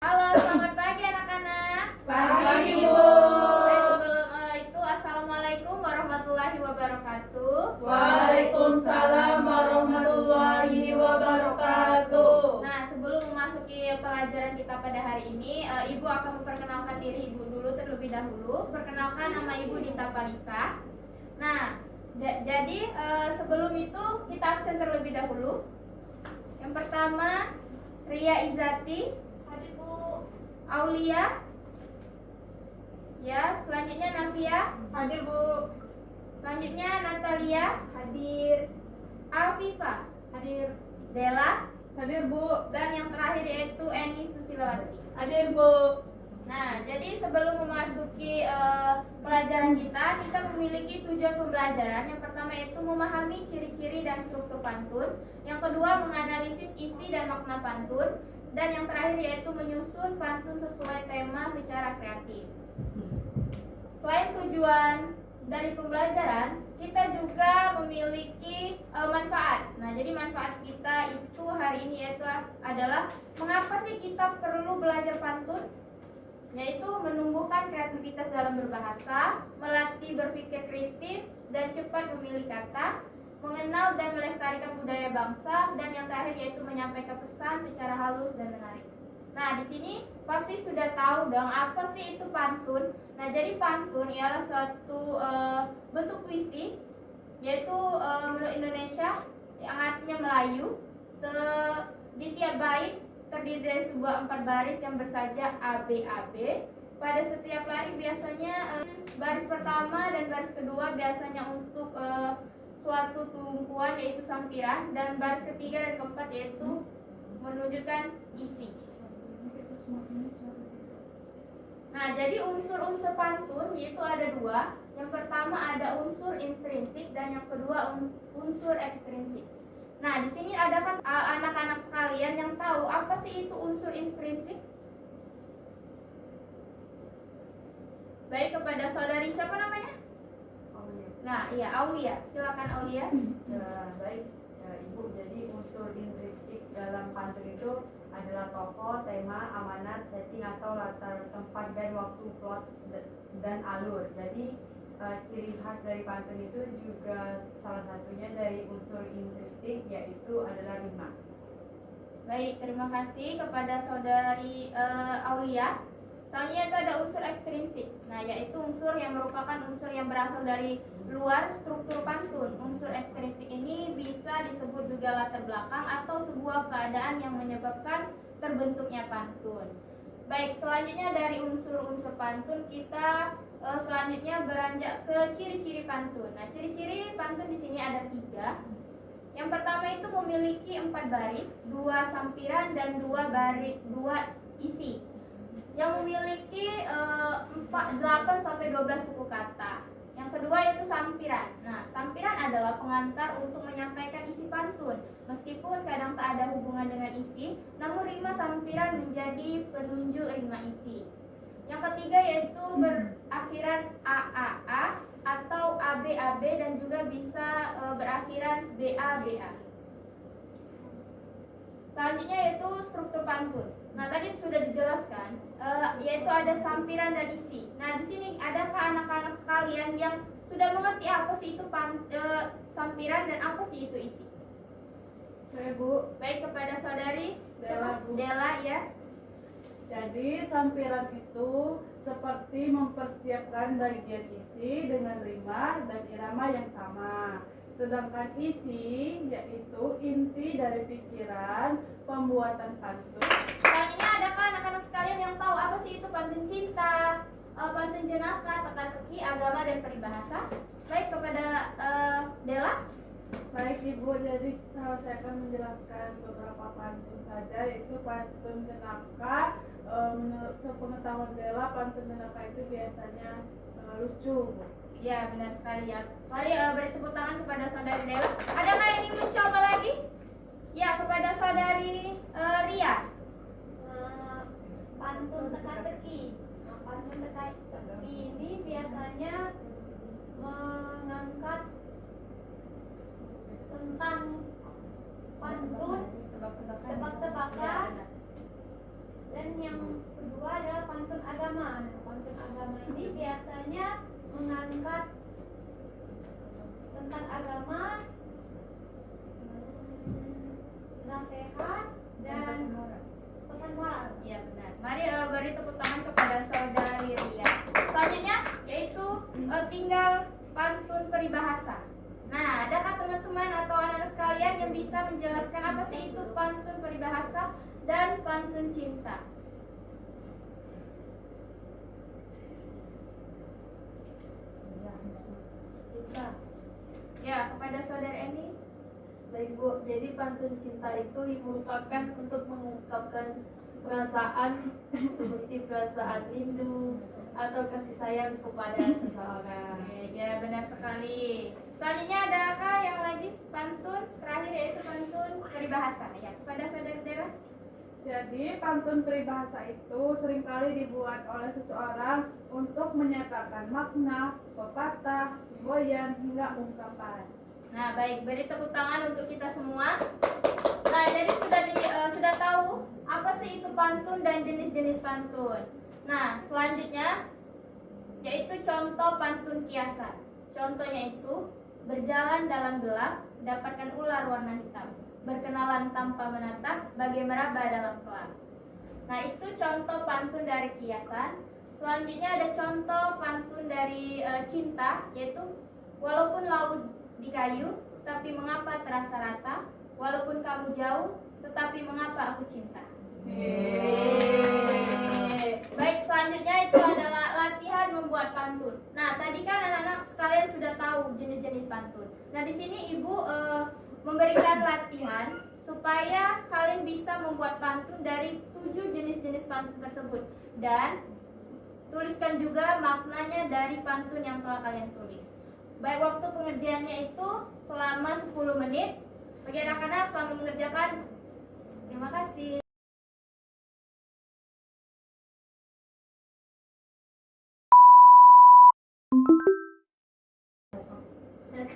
Halo, selamat pagi anak-anak. Pagi, Bu. Sebelum itu, Assalamualaikum warahmatullahi wabarakatuh. Waalaikumsalam warahmatullahi wabarakatuh. Nah, sebelum memasuki pelajaran kita pada hari ini, Ibu akan memperkenalkan diri Ibu dulu terlebih dahulu. Perkenalkan, nama Ibu Dita Parisa. Nah, jadi sebelum itu kita absen terlebih dahulu. Yang pertama, Ria Izati, Ibu Aulia. Ya, selanjutnya Navia. Hadir, Bu. Selanjutnya Natalia. Hadir. Alfifa. Hadir. Dela. Hadir, Bu. Dan yang terakhir yaitu Eni Susilawati. Hadir, Bu. Nah, jadi sebelum memasuki pelajaran kita memiliki tujuan pembelajaran. Yang pertama yaitu memahami ciri-ciri dan struktur pantun. Yang kedua, menganalisis isi dan makna pantun. Dan yang terakhir yaitu menyusun pantun sesuai tema secara kreatif. Selain tujuan dari pembelajaran, kita juga memiliki manfaat. Nah, jadi manfaat kita itu hari ini yaitu adalah mengapa sih kita perlu belajar pantun? Yaitu menumbuhkan kreativitas dalam berbahasa, melatih berpikir kritis dan cepat memilih kata, mengenal dan melestarikan budaya bangsa, dan yang terakhir yaitu menyampaikan pesan secara halus dan menarik. Nah, di sini pasti sudah tahu dong apa sih itu pantun. Nah, jadi pantun ialah suatu bentuk puisi, yaitu menurut Indonesia yang artinya Melayu. Di tiap bait terdiri dari sebuah 4 baris yang bersaja ABAB. Pada setiap lari biasanya baris pertama dan baris kedua biasanya untuk suatu tumpuan yaitu sampiran, dan baris ketiga dan keempat yaitu menunjukkan isi. Nah, jadi unsur-unsur pantun yaitu ada dua. Yang pertama ada unsur intrinsik dan yang kedua unsur ekstrinsik. Nah, di sini ada kan anak-anak sekalian yang tahu apa sih itu unsur intrinsik? Baik, kepada saudari siapa namanya? Aulia. Nah, iya Aulia. Silakan Aulia. Ya, baik. Ya, Ibu, jadi unsur intrinsik dalam pantun itu adalah tokoh, tema, amanat, setting atau latar tempat dan waktu, plot dan alur. Jadi ciri khas dari pantun itu juga salah satunya dari unsur intrinsik, yaitu adalah rima. Baik, terima kasih kepada saudari Aulia. Selanjutnya itu ada unsur ekstrinsik. Nah, yaitu unsur yang merupakan unsur yang berasal dari luar struktur pantun. Unsur ekstrinsik ini bisa disebut juga latar belakang atau sebuah keadaan yang menyebabkan terbentuknya pantun. Baik, selanjutnya dari unsur-unsur pantun kita selanjutnya beranjak ke ciri-ciri pantun. Nah, ciri-ciri pantun di sini ada 3. Yang pertama itu memiliki 4 baris, 2 sampiran dan 2 isi. Yang memiliki 8 sampai 12 suku kata. Yang kedua yaitu sampiran. Nah, sampiran adalah pengantar untuk menyampaikan isi pantun. Meskipun kadang tak ada hubungan dengan isi, namun rima sampiran menjadi penunjuk rima isi. Yang ketiga yaitu berakhiran AAA atau ABAB dan juga bisa berakhiran BABA. Selanjutnya yaitu struktur pantun. Nah, tadi sudah dijelaskan, yaitu ada sampiran dan isi. Nah, di sini adakah anak-anak sekalian yang sudah mengerti apa sih itu sampiran dan apa sih itu isi? Saya, Bu. Baik, kepada saudari Dela, Bu. Dela ya. Jadi sampiran itu seperti mempersiapkan bagian isi dengan rima dan irama yang sama. Sedangkan isi yaitu inti dari pikiran pembuatan pantun. Selanjutnya adakah anak-anak sekalian yang tahu apa sih itu pantun cinta, pantun jenaka, teka-teki, agama dan peribahasa? Baik, kepada Dela. Baik, Ibu, jadi saya akan menjelaskan beberapa pantun saja, yaitu pantun jenaka. Menurut sepengetahuan Dela, pantun jenaka itu biasanya lucu, Bu. Ya, benar sekali ya. Mari beri tepuk tangan kepada saudari Dela. Adakah yang ingin mencoba lagi? Ya, kepada saudari Ria. Pantun teka-teki. Pantun teka-teki ini biasanya mengangkat tentang pantun, tebak-tebakan, Ya, Dan yang kedua adalah pantun agama. Nah, pantun agama ini biasanya mengangkat tentang agama, nasihat dan pesan moral. Iya benar. Mari beri tepuk tangan kepada saudari Ria. Selanjutnya yaitu tinggal pantun peribahasa. Nah, adakah teman-teman atau anak-anak sekalian yang bisa menjelaskan apa sih itu pantun peribahasa dan pantun cinta? Cinta. Ya, kepada saudari Eni. Baik Bu, jadi pantun cinta itu merupakan untuk mengungkapkan perasaan seperti perasaan rindu atau kasih sayang kepada seseorang. Ya, benar sekali. Selanjutnya adakah yang lagi pantun terakhir yaitu pantun peribahasa? Ya, kepada saudari Dela. Jadi pantun peribahasa itu seringkali dibuat oleh seseorang untuk menyatakan makna, pepatah, semboyan, hingga ungkapan. Nah, baik, beri tepuk tangan untuk kita semua. Nah, jadi sudah tahu apa sih itu pantun dan jenis-jenis pantun. Nah, selanjutnya yaitu contoh pantun kiasan. Contohnya itu berjalan dalam gelap, dapatkan ular warna hitam. Berkenalan tanpa menatap, bagai meraba dalam kelam. Nah, itu contoh pantun dari kiasan. Selanjutnya ada contoh pantun dari cinta, yaitu walaupun laut di kayu, tapi mengapa terasa rata? Walaupun kamu jauh, tetapi mengapa aku cinta? Baik, selanjutnya itu adalah latihan membuat pantun. Nah, tadi kan anak-anak sekalian sudah tahu jenis-jenis pantun. Nah, di sini Ibu memberikan latihan supaya kalian bisa membuat pantun dari 7 jenis-jenis pantun tersebut. Dan tuliskan juga maknanya dari pantun yang telah kalian tulis. Baik, waktu pengerjaannya itu selama 10 menit. Bagi anak-anak selama mengerjakan, terima kasih.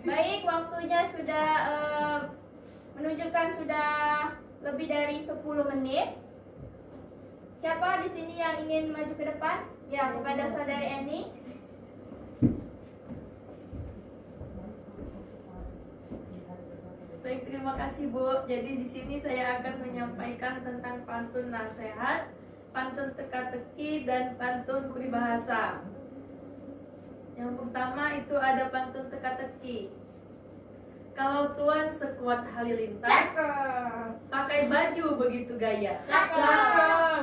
Baik, waktunya sudah menunjukkan sudah lebih dari 10 menit. Siapa di sini yang ingin maju ke depan? Ya, kepada saudari Eni. Baik, terima kasih Bu. Jadi di sini saya akan menyampaikan tentang pantun nasihat, pantun teka-teki, dan pantun peribahasa. Yang pertama itu ada pantun teka-teki. Kalau Tuan sekuat halilintar, pakai baju begitu gaya.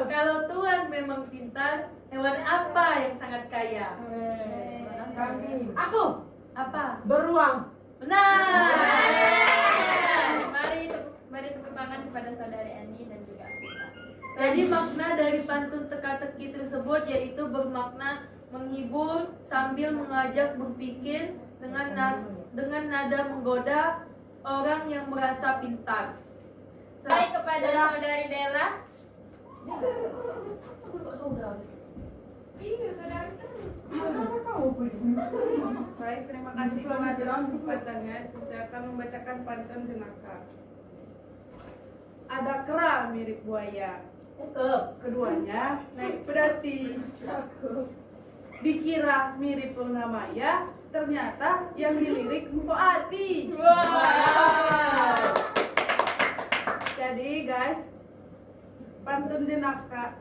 Kalau Tuan memang pintar, hewan apa yang sangat kaya? Kambing. Aku. Apa? Beruang. Benar. Mari tepuk tangan kepada saudari Eni dan juga kita. Jadi makna dari pantun teka-teki tersebut yaitu bermakna menghibur sambil mengajak berpikir dengan nada menggoda orang yang merasa pintar. Baik, kepada saudari Dela. Baik, terima kasih Bu atas kesempatannya. Saya akan membacakan pantun jenaka. Ada kera mirip buaya. Keduanya naik pedati. Dikira mirip Luna Maya, ternyata yang dilirik Mpo Ati. Jadi guys, pantun jenaka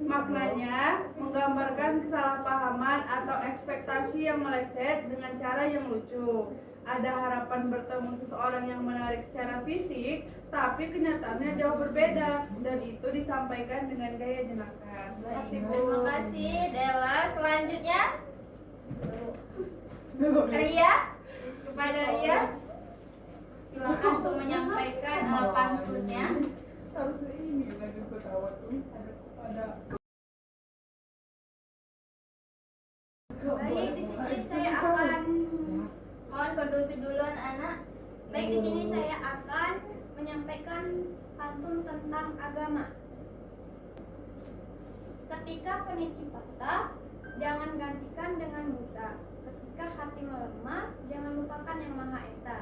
maknanya menggambarkan kesalahpahaman atau ekspektasi yang meleset dengan cara yang lucu. Ada harapan bertemu seseorang yang menarik secara fisik, tapi kenyataannya jauh berbeda, dan itu disampaikan dengan gaya jenaka. Terima kasih Bu. Terima kasih Dela. Selanjutnya Ria, kepada Ria, silakan untuk menyampaikan pantunnya. Harusnya ini lagi ketawa tuh. Ada Baik, di sini saya akan Mohon kondusif duluan anak. Baik, di sini saya akan menyampaikan pantun tentang agama. Ketika peniti patah, jangan gantikan dengan busa. Ketika hati melemah, jangan lupakan yang Maha Esa.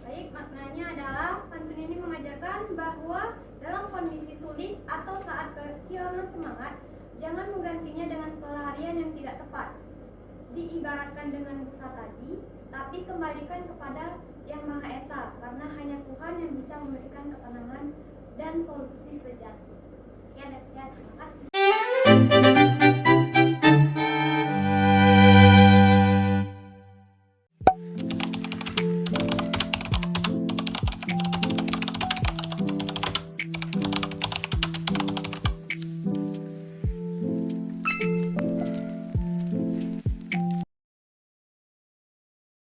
Baik, maknanya adalah pantun ini mengajarkan bahwa dalam kondisi sulit atau saat kehilangan semangat, jangan menggantinya dengan pelarian yang tidak tepat. Diibaratkan dengan busa tadi, tapi kembalikan kepada Yang Maha Esa, karena hanya Tuhan yang bisa memberikan ketenangan dan solusi sejati. Sekian dari saya, terima kasih.